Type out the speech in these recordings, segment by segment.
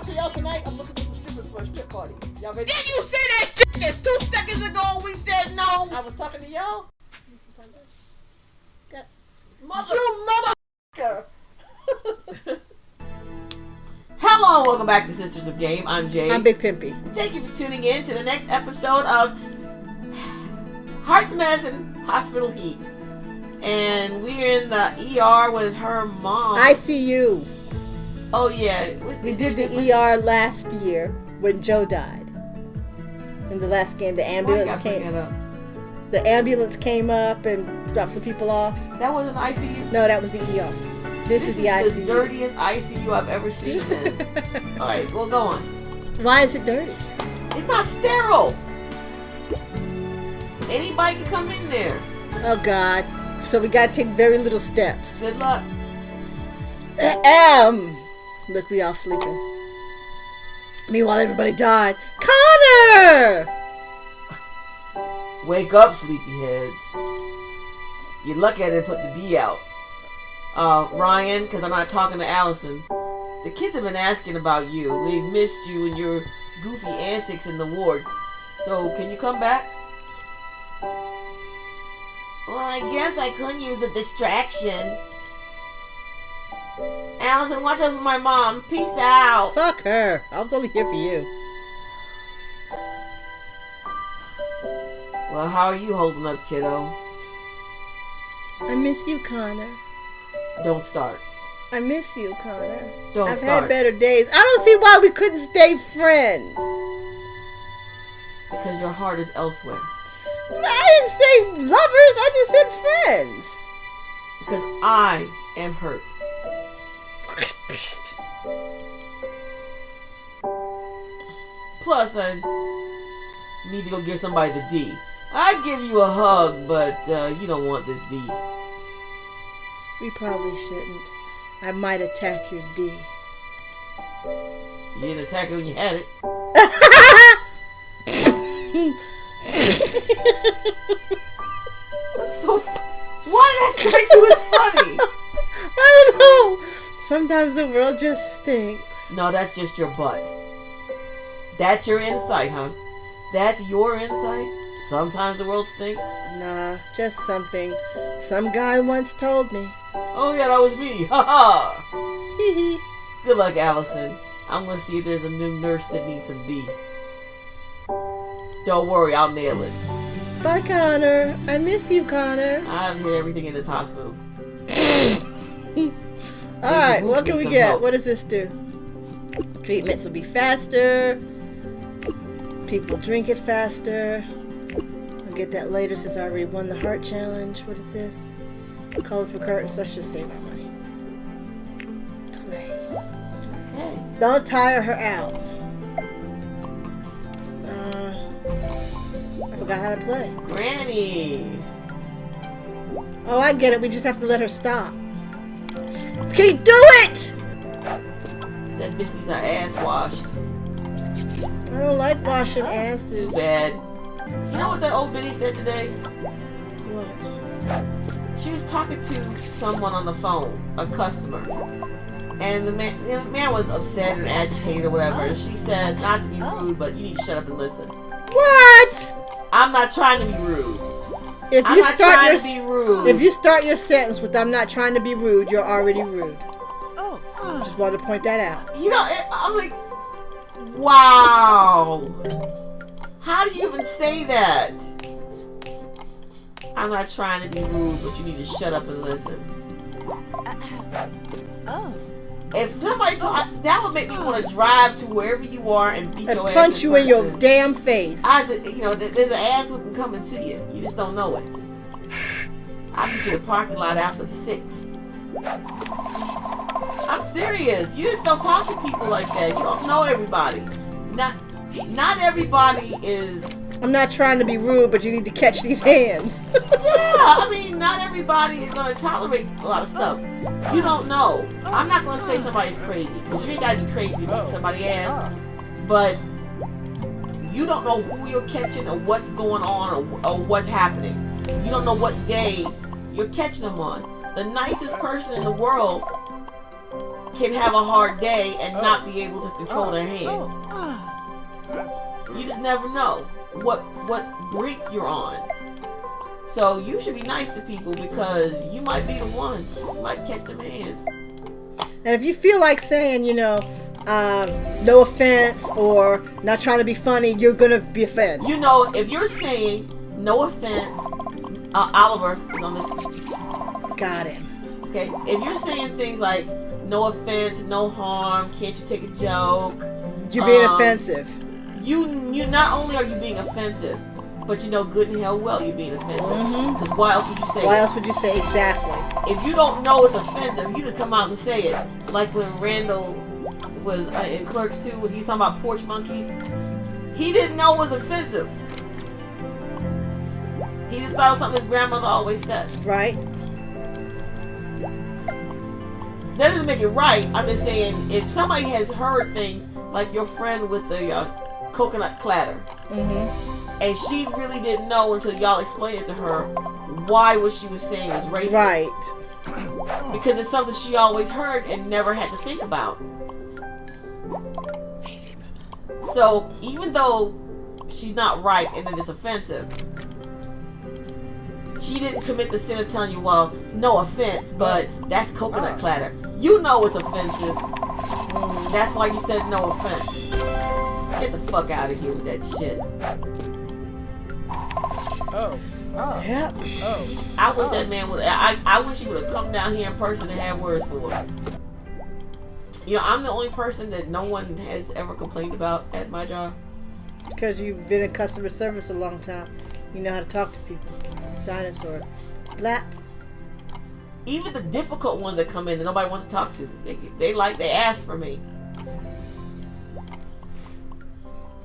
talk to y'all tonight. I'm looking for some strippers for a strip party. Y'all ready? Did you say that shit just 2 seconds ago? We said no. I was talking to y'all. You motherfucker. Hello and welcome back to Sisters of Game. I'm Jade. I'm Big Pimpy. Thank you for tuning in to the next episode of Heart's Mess and Hospital Heat. And we're in the ER with her mom. ICU. Oh yeah. We did the ER last year when Joe died. In the last game, the ambulance came. The ambulance came up and dropped the people off. That wasn't the ICU? No, that was the ER. This is the ICU. The dirtiest ICU I've ever seen. Alright, well go on. Why is it dirty? It's not sterile. Anybody can come in there. Oh God. So we gotta take very little steps. Good luck. Look, we all sleeping. Meanwhile, everybody died. Connor! Wake up, sleepyheads. You're lucky I didn't put the D out. Ryan, because I'm not talking to Allison. The kids have been asking about you. They've missed you and your goofy antics in the ward. So, can you come back? Well, I guess I could use a distraction. Allison, watch out for my mom. Peace out. Fuck her. I was only here for you. Well, how are you holding up, kiddo? I miss you, Connor. Don't start. I miss you, Connor. Don't I've start. had better days. I don't see why we couldn't stay friends. Because your heart is elsewhere. I didn't say lovers. I just said friends. Because I am hurt. Plus, I need to go give somebody the D. I'd give you a hug, but you don't want this D. We probably shouldn't. I might attack your D. You didn't attack it when you had it. That's so. Why did I strike you as funny? I don't know. Sometimes the world just stinks. No, that's just your butt. That's your insight, huh? That's your insight? Sometimes the world stinks? Nah, just something some guy once told me. Oh yeah, that was me. Ha ha. Hee hee. Good luck, Allison. I'm gonna see if there's a new nurse that needs some D. Don't worry, I'll nail it. Bye, Connor. I miss you, Connor. I've hit everything in this hospital. Alright, what can we get? Help. What does this do? Treatments will be faster. People drink it faster. I'll get that later since I already won the heart challenge. What is this? Colorful curtains. Let's just save our money. Play. Okay. Don't tire her out. I forgot how to play. Granny. Oh, I get it. We just have to let her stop. Can you do it? That bitch needs her ass washed. I don't like washing Too asses. bad. You know what that old Biddy said today? What? She was talking to someone on the phone, a customer. And the man was upset and agitated or whatever. And she said, not to be rude, but you need to shut up and listen. What? I'm not trying to be rude. If I'm you not start trying your to be rude. If you start your sentence with "I'm not trying to be rude," you're already rude. Oh. Just wanted to point that out. You know, I'm like, wow. How do you even say that? I'm not trying to be rude, but you need to shut up and listen. Oh. If somebody told, that would make me want to drive to wherever you are and beat And your ass punch you in your person. damn face. There's an ass whooping coming to you. You just don't know it. I'll beat you in the parking lot after 6. I'm serious. You just don't talk to people like that. You don't know everybody. Not everybody is. I'm not trying to be rude, but you need to catch these hands. Yeah, I mean, not everybody is going to tolerate a lot of stuff. You don't know. I'm not going to say somebody's crazy, because you ain't got to be crazy to beat somebody's ass. But you don't know who you're catching or what's going on or what's happening. You don't know what day you're catching them on. The nicest person in the world can have a hard day and not be able to control their hands. You just never know what brink you're on. So you should be nice to people because you might be the one. You might catch them hands. And if you feel like saying, no offense or not trying to be funny, you're going to be offended. If you're saying no offense, Oliver is on this. Got him. Okay, if you're saying things like no offense, no harm, can't you take a joke? You're being offensive. You not only are you being offensive, but good and hell well you're being offensive. Because why else would you say it? Why else would you say exactly? If you don't know it's offensive, you just come out and say it. Like when Randall was in Clerks 2 when he's talking about porch monkeys. He didn't know it was offensive. He just thought it was something his grandmother always said. Right. That doesn't make it right. I'm just saying, if somebody has heard things like your friend with the coconut clatter, and she really didn't know until y'all explained it to her why what she was saying was racist. Right. Because it's something she always heard and never had to think about. So even though she's not right and it is offensive, she didn't commit the sin of telling you, well, no offense, but that's coconut clatter. You know it's offensive. That's why you said no offense. Get the fuck out of here with that shit. Yep. I wish that man would. I wish he would have come down here in person and had words for him. I'm the only person that no one has ever complained about at my job. Because you've been in customer service a long time. You know how to talk to people. Dinosaur. Blap. Even the difficult ones that come in that nobody wants to talk to, they ask for me.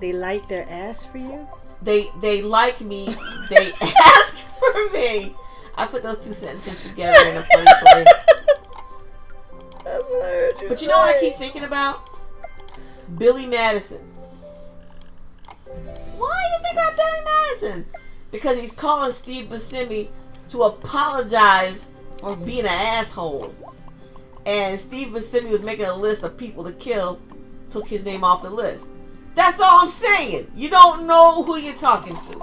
They light their ass for you? They like me. They ask for me. I put those two sentences together in a funny place. That's what I heard you But say. What I keep thinking about? Billy Madison. Why do you think about Billy Madison? Because he's calling Steve Buscemi to apologize for being an asshole. And Steve Buscemi was making a list of people to kill, took his name off the list. That's all I'm saying. You don't know who you're talking to.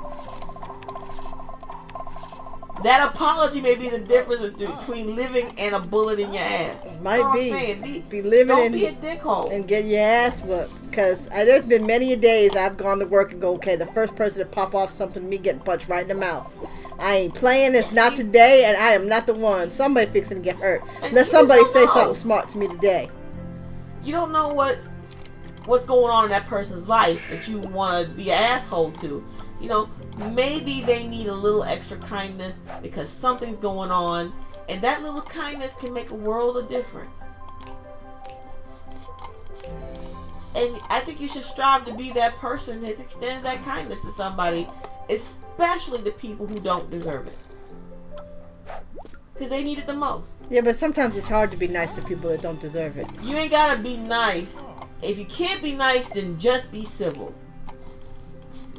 That apology may be the difference between living and a bullet in your ass. Might be. Be living don't be a dickhole. And get your ass whooped. Because there's been many days I've gone to work and go, okay, the first person to pop off something, me getting punched right in the mouth. I ain't playing. It's not today, and I am not the one. Somebody fixing to get hurt. Unless somebody say something smart to me today. You don't know what's going on in that person's life that you want to be an asshole to. Maybe they need a little extra kindness because something's going on, and that little kindness can make a world of difference. And I think you should strive to be that person that extends that kindness to somebody, especially the people who don't deserve it. Because they need it the most. Yeah, but sometimes it's hard to be nice to people that don't deserve it. You ain't got to be nice. If you can't be nice, then just be civil.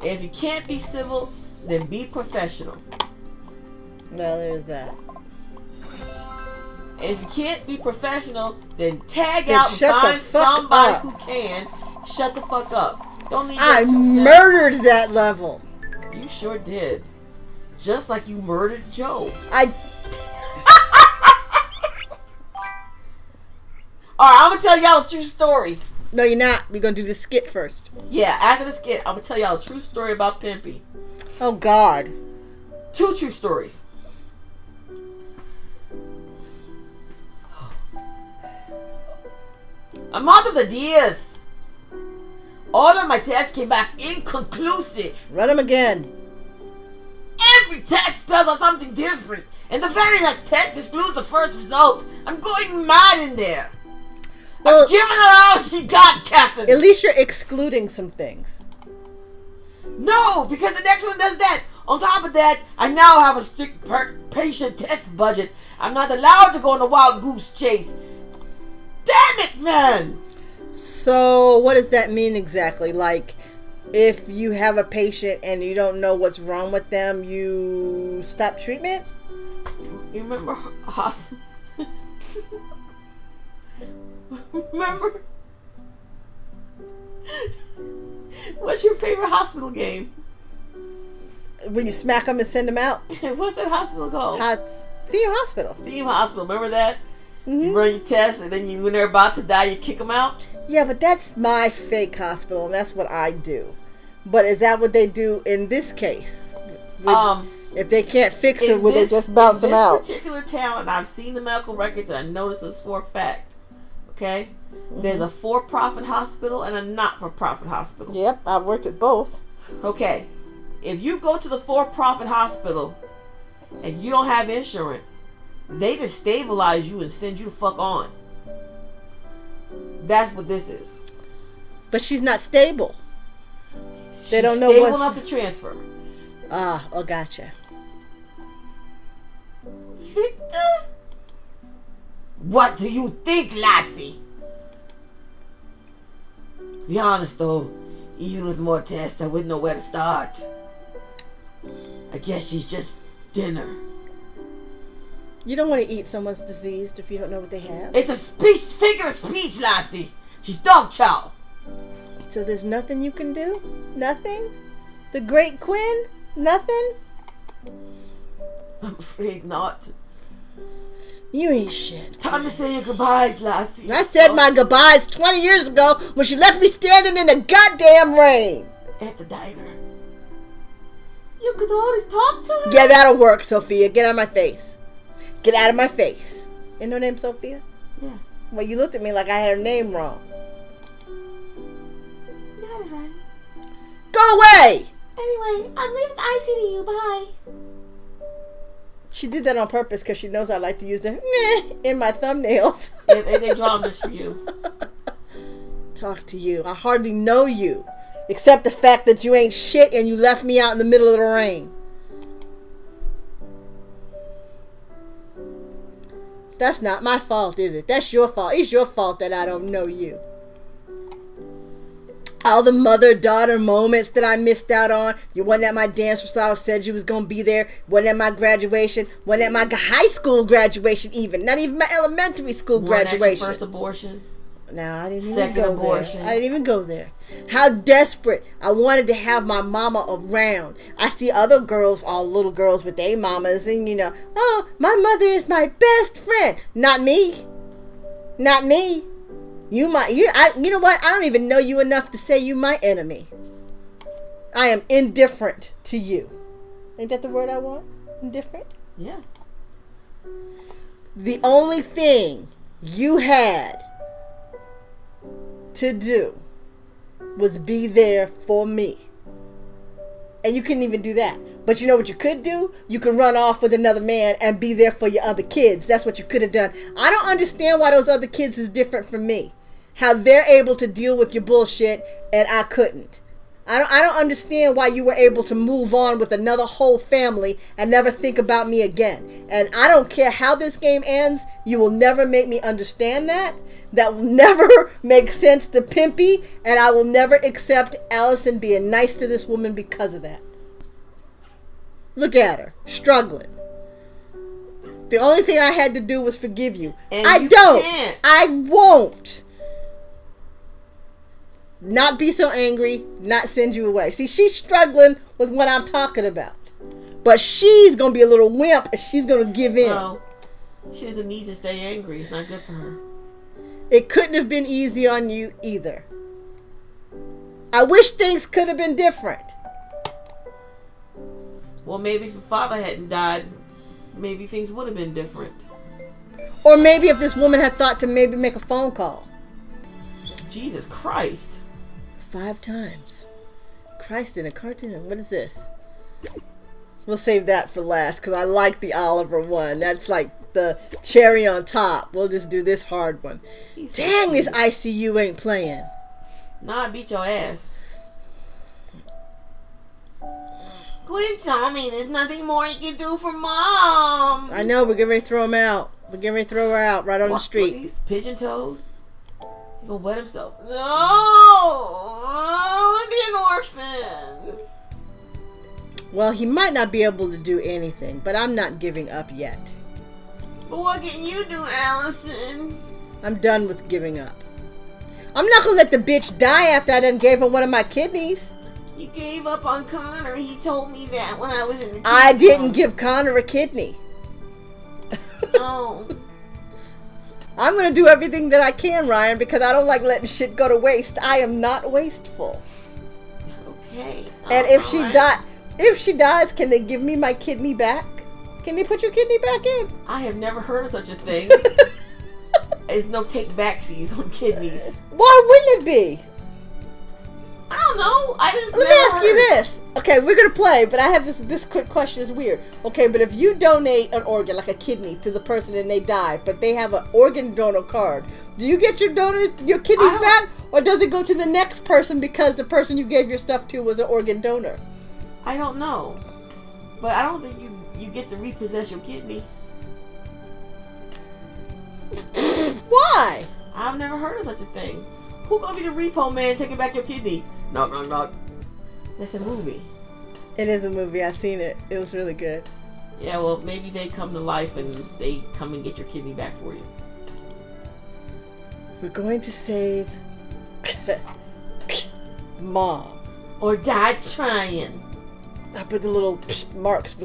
If you can't be civil, then be professional. Well, there's that. And if you can't be professional, then tag out and find somebody who can. Shut the fuck up. Don't need. I murdered that level. You sure did. Just like you murdered Joe. Alright, I'm gonna tell y'all a true story. No, you're not. We're gonna do the skit first. Yeah, after the skit, I'm gonna tell y'all a true story about Pimpy. Oh God. 2 true stories. A month of the years. All of my tests came back inconclusive. Run them again. Every test spells out something different. And the very next test excludes the first result. I'm going mad in there. Well, I'm giving her all she got, Captain. At least you're excluding some things. No, because the next one does that. On top of that, I now have a strict patient test budget. I'm not allowed to go on a wild goose chase. Damn it, man! So, what does that mean exactly? Like, if you have a patient and you don't know what's wrong with them, you stop treatment? You remember Allison? Remember? What's your favorite hospital game? When you smack them and send them out. What's that hospital called? Theme Hospital. Theme Hospital. Remember that? Mm-hmm. You run your test, and then when they're about to die, you kick them out? Yeah, but that's my fake hospital, and that's what I do. But is that what they do in this case? If they can't fix it, will they just bounce them out? In this particular town, and I've seen the medical records, and I noticed this for a fact. Okay? Mm-hmm. There's a for-profit hospital and a not-for-profit hospital. Yep, I've worked at both. Okay. If you go to the for-profit hospital and you don't have insurance, they destabilize you and send you the fuck on. That's what this is. But she's not stable. They don't know stable enough to transfer. Oh, gotcha. Victor? What do you think, lassie? To be honest though, even with more tests, I wouldn't know where to start. I guess she's just dinner. You don't want to eat someone's diseased if you don't know what they have. It's a figure of speech, lassie. She's dog chow. So there's nothing you can do? Nothing? The great Quinn? Nothing? I'm afraid not. You ain't shit. It's time to say your goodbyes, lassie. I said my goodbyes 20 years ago when she left me standing in the goddamn rain. At the diner. You could always talk to her. Yeah, that'll work, Sophia. Get out of my face. Get out of my face. Isn't her name Sophia? Yeah. Well, you looked at me like I had her name wrong. You got it right. Go away! Anyway, I'm leaving the ICU. Bye. She did that on purpose because she knows I like to use the in my thumbnails. They draw this for you. Talk to you. I hardly know you. Except the fact that you ain't shit and you left me out in the middle of the rain. That's not my fault, is it? That's your fault. It's your fault that I don't know you. All the mother-daughter moments that I missed out on. You wasn't at my dance recital, said you was going to be there. Wasn't at my graduation. Wasn't at my high school graduation even. Not even my elementary school graduation. At your first abortion. No, I didn't even Second go abortion. there. I didn't even go there. How desperate. I wanted to have my mama around. I see other girls, all little girls with their mamas, and you know, oh, my mother is my best friend. Not me. Not me. You know what? I don't even know you enough to say you my enemy. I am indifferent to you. Ain't that the word I want? Indifferent? Yeah. The only thing you had to do was be there for me. And you couldn't even do that. But you know what you could do? You could run off with another man and be there for your other kids. That's what you could have done. I don't understand why those other kids is different from me. How they're able to deal with your bullshit and I couldn't. I don't understand why you were able to move on with another whole family and never think about me again. And I don't care how this game ends. You will never make me understand that. That will never make sense to Pimpy. And I will never accept Allison being nice to this woman because of that. Look at her, struggling. The only thing I had to do was forgive you. And I you don't. Can't. I won't. Not be so angry, not send you away. See, she's struggling with what I'm talking about. But she's going to be a little wimp and she's going to give in. No, she doesn't need to stay angry. It's not good for her. It couldn't have been easy on you either. I wish things could have been different. Well, maybe if your father hadn't died, maybe things would have been different. Or maybe if this woman had thought to maybe make a phone call. Jesus Christ. 5 times. Christ in a cartoon. What is this? We'll save that for last because I like the Oliver one. That's like the cherry on top. We'll just do this hard one. Dang, this ICU ain't playing. Nah, I beat your ass. Quit telling me there's nothing more you can do for Mom. I know, we're getting ready to throw him out. We're getting ready to throw her out right on the street. What, he's pigeon-toed? He's gonna wet himself. No! I want to be an orphan. Well, he might not be able to do anything, but I'm not giving up yet. But what can you do, Allison? I'm done with giving up. I'm not gonna let the bitch die after I done gave her one of my kidneys. You gave up on Connor. He told me that when I was in the I didn't give Connor a kidney. Oh. I'm gonna do everything that I can, Ryan, because I don't like letting shit go to waste. I am not wasteful. Okay. And if she dies, can they give me my kidney back? Can they put your kidney back in? I have never heard of such a thing. There's no take backsies on kidneys. Why wouldn't it be? I don't know. Let me ask you this. Okay, we're gonna play, but I have this quick question. Is weird. Okay, but if you donate an organ, like a kidney, to the person and they die, but they have an organ donor card, do you get your kidneys back, or does it go to the next person because the person you gave your stuff to was an organ donor? I don't know, but I don't think you get to repossess your kidney. Why? I've never heard of such a thing. Who gonna be the repo man taking back your kidney? Knock, knock, knock. That's a movie. It is a movie. I've seen it. It was really good. Yeah, well, maybe they come to life and they come and get your kidney back for you. We're going to save Mom. Or die trying. I put the little marks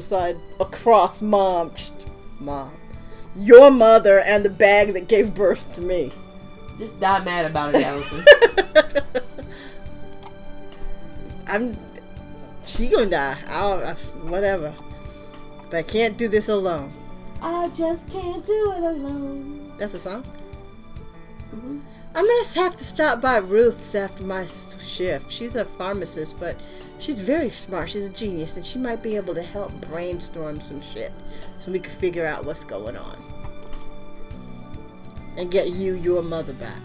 across Mom. Mom. Your mother and the bag that gave birth to me. Just die mad about it, Allison. She gonna die. Whatever. But I can't do this alone. I just can't do it alone. That's a song? Mm-hmm. I'm gonna have to stop by Ruth's after my shift. She's a pharmacist, but she's very smart. She's a genius, and she might be able to help brainstorm some shit so we can figure out what's going on. And get your mother back.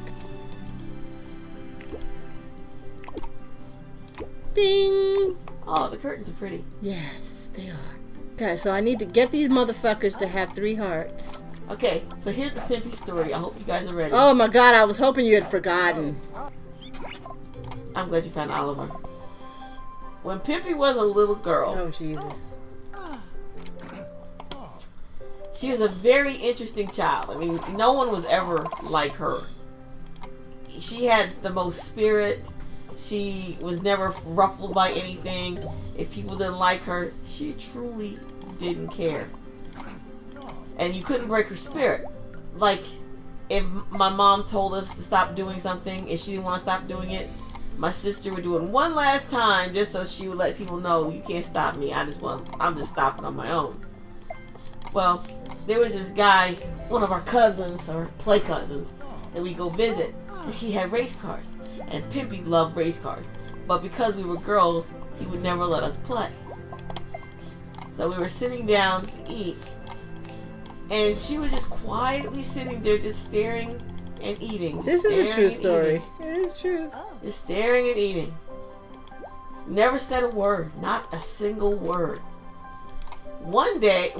Bing! Oh, the curtains are pretty. Yes, they are. Okay, so I need to get these motherfuckers to have 3 hearts. Okay, so here's the Pimpy story. I hope you guys are ready. Oh my god, I was hoping you had forgotten. I'm glad you found Oliver. When Pimpy was a little girl... Oh, Jesus. She was a very interesting child. I mean, no one was ever like her. She had the most spirit. She was never ruffled by anything. If people didn't like her, she truly didn't care. And you couldn't break her spirit. Like, if my mom told us to stop doing something and she didn't want to stop doing it, my sister would do it one last time just so she would let people know, you can't stop me. I'm just stopping on my own. Well, there was this guy, one of our cousins, or play cousins, that we go visit. And he had race cars. And Pimpy loved race cars. But because we were girls, he would never let us play. So we were sitting down to eat. And she was just quietly sitting there just staring and eating. This is a true story. It is true. Just staring and eating. Never said a word. Not a single word. One day,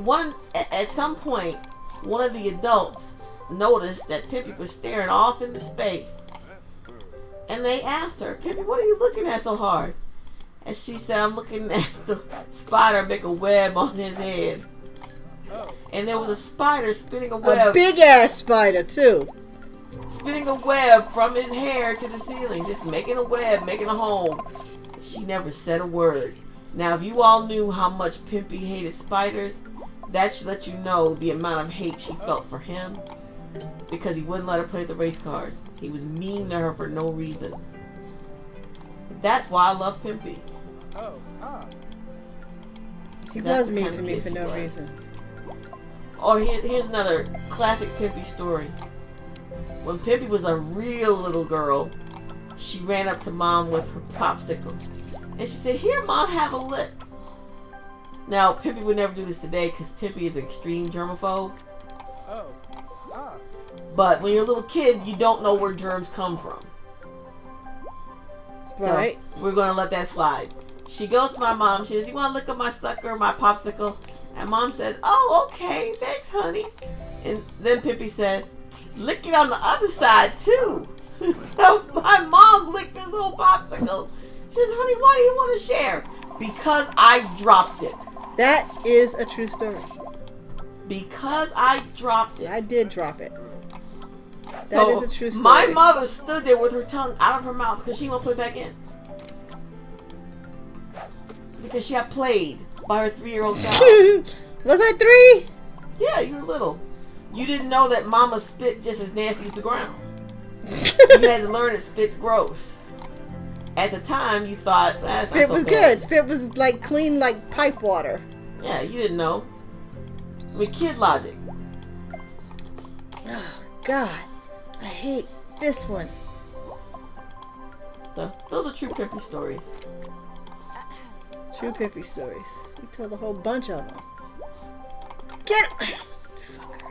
at some point, one of the adults noticed that Pimpy was staring off into space. And they asked her, Pimpy, what are you looking at so hard? And she said, I'm looking at the spider make a web on his head. And there was a spider spinning a web. A big ass spider, too. Spinning a web from his hair to the ceiling. Just making a web, making a home. She never said a word. Now, if you all knew how much Pimpy hated spiders, that should let you know the amount of hate she felt for him. Because he wouldn't let her play the race cars. He was mean to her for no reason. That's why I love Pimpy. He was mean to me for no reason. Or here's another classic Pimpy story. When Pimpy was a real little girl, she ran up to Mom with her popsicle. And she said, here, Mom, have a lick. Now, Pimpy would never do this today because Pimpy is an extreme germaphobe. But when you're a little kid, you don't know where germs come from. Right. So we're going to let that slide. She goes to my mom. She says, you want to lick up my sucker, my popsicle? And Mom said, oh, okay. Thanks, honey. And then Pimpy said, lick it on the other side, too. So my mom licked this whole popsicle. She says, honey, why do you want to share? Because I dropped it. That is a true story. Because I dropped it. I did drop it. That is a true story. My mother stood there with her tongue out of her mouth because she won't put it back in. Because she got played by her 3-year-old child. Was I 3? Yeah, you were little. You didn't know that mama spit just as nasty as the ground. You had to learn that spit's gross. At the time, you thought spit was good. Spit was like clean, like pipe water. Yeah, you didn't know. I mean, kid logic. Oh God, I hate this one. So those are true Pimpy stories. True Pimpy stories. You told a whole bunch of them. Get him! Fucker.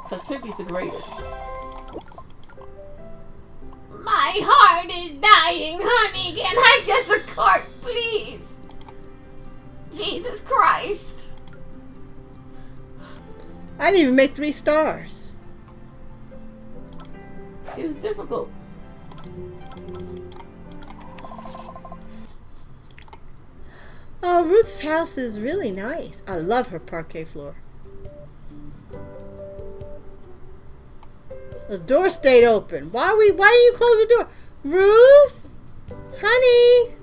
Because Pimpy's the greatest. My heart is dying, honey. Can I get the cart, please? Jesus Christ. I didn't even make 3 stars. It was difficult. Oh, Ruth's house is really nice. I love her parquet floor. The door stayed open. Why did you close the door? Ruth? Honey?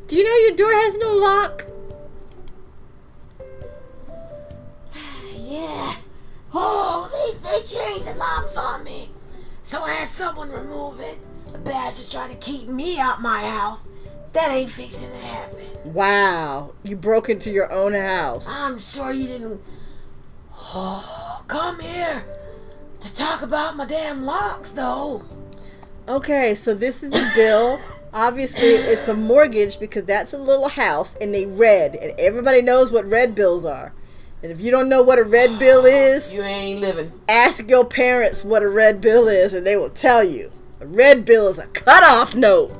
Do you know your door has no lock? Yeah. Oh, they changed the locks on me. So I had someone remove it. The bastards trying to keep me out my house. That ain't fixing to happen. Wow. You broke into your own house. I'm sure you didn't come here to talk about my damn locks, though. Okay, so this is a bill. Obviously, it's a mortgage because that's a little house and they red. And everybody knows what red bills are. And if you don't know what a red bill is, You ain't living. ask your parents what a red bill is and they will tell you. A red bill is a cut-off note.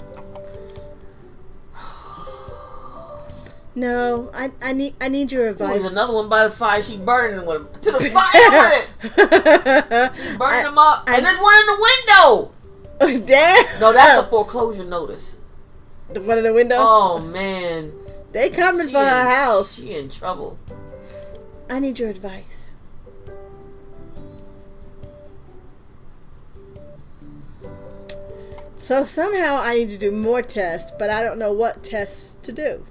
No, I need your advice. There's another one by the fire. She burning with him. To the fire with it. She burning them up. And there's one in the window. Damn. No, that's a foreclosure notice. The one in the window? Oh, man. They coming for her house. She in trouble. I need your advice. So somehow I need to do more tests, but I don't know what tests to do.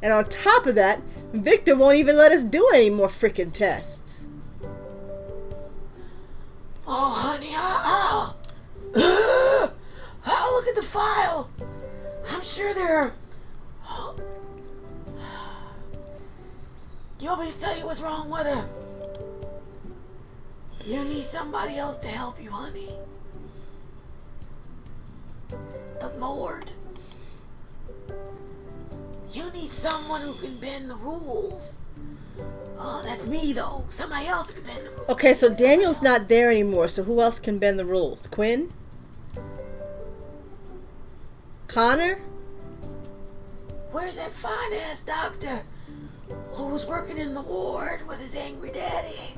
And on top of that, Victor won't even let us do any more freaking tests. Oh, honey, oh, look at the file. I'm sure there are... You want me to tell you what's wrong with her? You need somebody else to help you, honey. The Lord. You need someone who can bend the rules. Oh, that's me, though. Somebody else can bend the rules. Okay, so Daniel's not there anymore, so who else can bend the rules? Quinn? Connor? Where's that fine-ass doctor who was working in the ward with his angry daddy?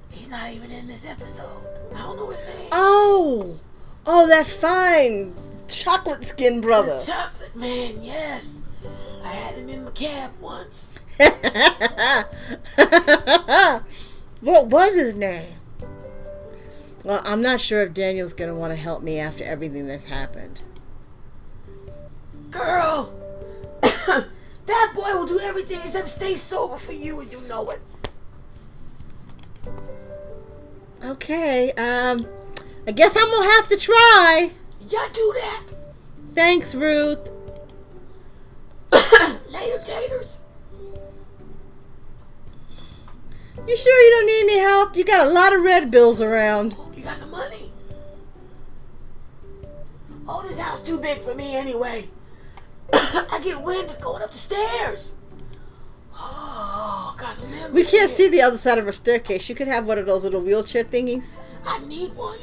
He's not even in this episode. I don't know his name. Oh, that fine chocolate skin brother. The chocolate man, yes. I had him in my cab once. What was his name? Well, I'm not sure if Daniel's going to want to help me after everything that's happened. Girl, that boy will do everything except stay sober for you, and you know it. Okay, I guess I'm going to have to try. Ya do that. Thanks, Ruth. Later, taters. You sure you don't need any help? You got a lot of red bills around. Oh, you got some money? Oh, this house too big for me anyway. I get winded going up the stairs. Oh, got some memories. We can't see the other side of her staircase. You could have one of those little wheelchair thingies. I need one.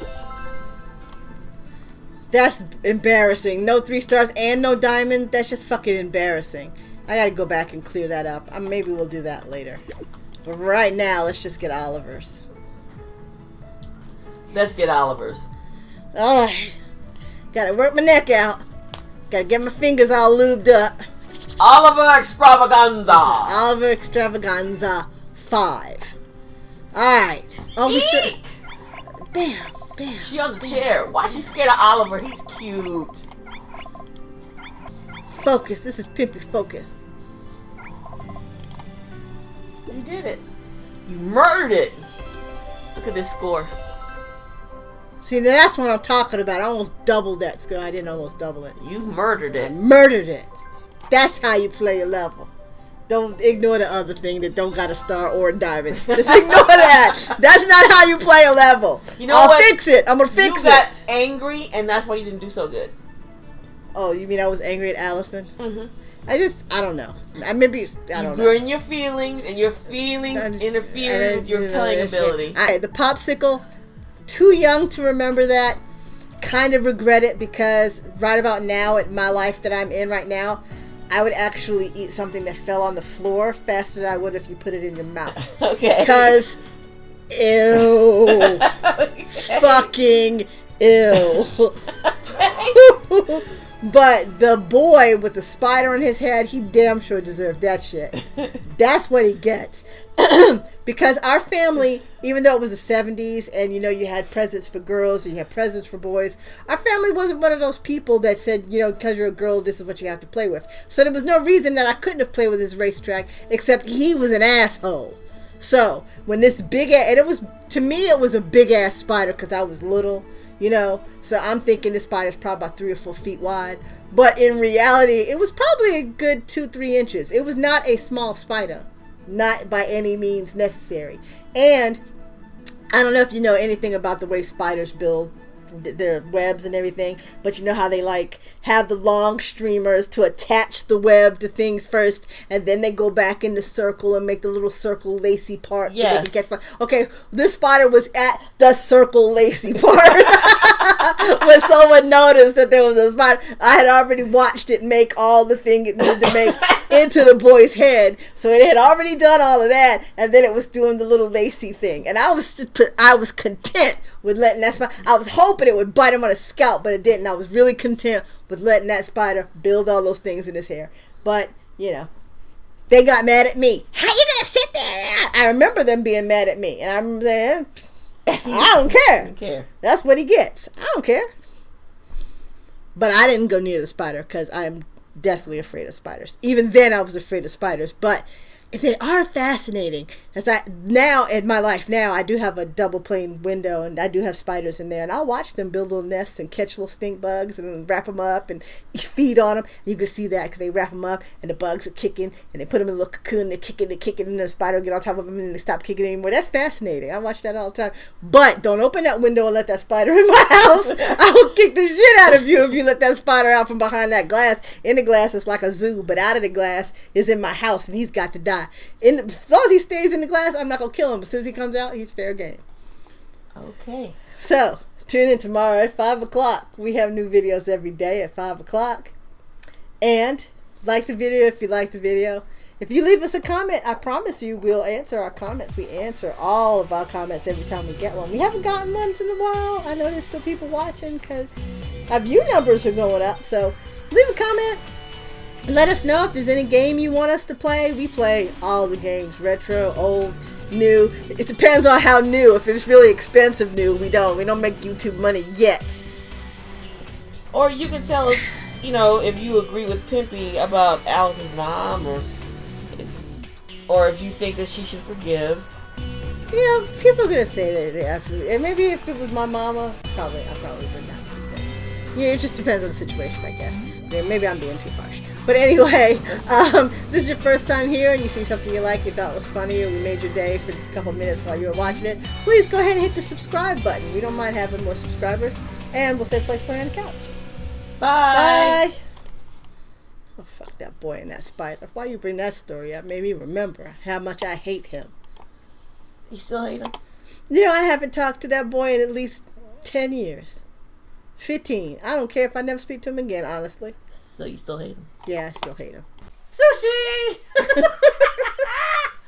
That's embarrassing. No 3 stars and no diamond. That's just fucking embarrassing. I gotta go back and clear that up. Maybe we'll do that later. But right now, let's just get Oliver's. Let's get Oliver's. Alright. Gotta work my neck out. Gotta get my fingers all lubed up. Oliver Extravaganza. Oliver Extravaganza 5. Alright. Oh, we still. Bam. Bam. She on the chair. Why she scared of Oliver? He's cute. Focus. This is Pimpy Focus. You did it. You murdered it. Look at this score. See, now that's what I'm talking about. I almost doubled that score. I didn't almost double it. You murdered I it. murdered it. That's how you play a level. Don't ignore the other thing that don't got a star or a diamond. Just ignore that. That's not how you play a level. You know I'll what? fix it. I'm gonna fix You got it. angry, and that's why you didn't do so good. Oh, you mean I was angry at Allison? Mm-hmm. I don't know. I don't know. You're in your feelings, and your feelings interfere with your playing ability. Alright, the popsicle. Too young to remember that. Kind of regret it because right about now, at my life that I'm in right now, I would actually eat something that fell on the floor faster than I would if you put it in your mouth. Okay. Because, ew. Fucking ew. But the boy with the spider on his head, he damn sure deserved that shit. That's what he gets. Because our family, even though it was the 70s and you had presents for girls and you had presents for boys, our family wasn't one of those people that said, because you're a girl, this is what you have to play with. So there was no reason that I couldn't have played with his racetrack, except he was an asshole. So when this big ass, and to me it was a big ass spider because I was little. So I'm thinking this spider's probably about 3 or 4 feet wide. But in reality, it was probably a good 2-3 inches. It was not a small spider. Not by any means necessary. And I don't know if you know anything about the way spiders build their webs and everything, but you know how they have the long streamers to attach the web to things first, and then they go back in the circle and make the little circle lacy part so they can catch. Okay, this spider was at the circle lacy part when someone noticed that there was a spider. I had already watched it make all the thing it needed to make into the boy's head, so it had already done all of that, and then it was doing the little lacy thing, and I was content with letting that spider. I was hoping it would bite him on his scalp, but it didn't. I was really content with letting that spider build all those things in his hair. But, they got mad at me. How you gonna sit there? I remember them being mad at me. And I remember saying, I don't care. I don't care. That's what he gets. I don't care. But I didn't go near the spider because I'm deathly afraid of spiders. Even then I was afraid of spiders. But they are fascinating. Now in my life now, I do have a double pane window and I do have spiders in there, and I'll watch them build little nests and catch little stink bugs and wrap them up and feed on them. You can see that because they wrap them up and the bugs are kicking and they put them in a little cocoon. They're kicking, and the spider will get on top of them and they stop kicking anymore. That's fascinating. I watch that all the time. But don't open that window and let that spider in my house. I will kick the shit out of you if you let that spider out from behind that glass. In the glass, it's like a zoo, but out of the glass is in my house and he's got to die. As long as he stays in the glass, I'm not going to kill him. But as soon as he comes out, he's fair game. Okay. So, tune in tomorrow at 5 o'clock. We have new videos every day at 5 o'clock. And like the video if you like the video. If you leave us a comment, I promise you we'll answer our comments. We answer all of our comments every time we get one. We haven't gotten ones in a while. I know there's still people watching because our view numbers are going up. So, leave a comment. Let us know if there's any game you want us to play. We play all the games. Retro, old, new. It depends on how new. If it's really expensive new, we don't make YouTube money yet. Or you can tell us, if you agree with Pimpy about Allison's mom, or if you think that she should forgive. People are gonna say that they absolutely. And maybe if it was my mama, I probably would not. It just depends on the situation, I guess. Maybe I'm being too harsh. But anyway, this is your first time here and you see something you like, you thought was funny, or we made your day for just a couple minutes while you were watching it, please go ahead and hit the subscribe button. We don't mind having more subscribers. And we'll save a place for you on the couch. Bye. Bye. Oh, fuck that boy and that spider. Why you bring that story up? Made me remember how much I hate him. You still hate him? I haven't talked to that boy in at least 10 years. 15. I don't care if I never speak to him again, honestly. So you still hate him? Yeah, I still hate him. Sushi!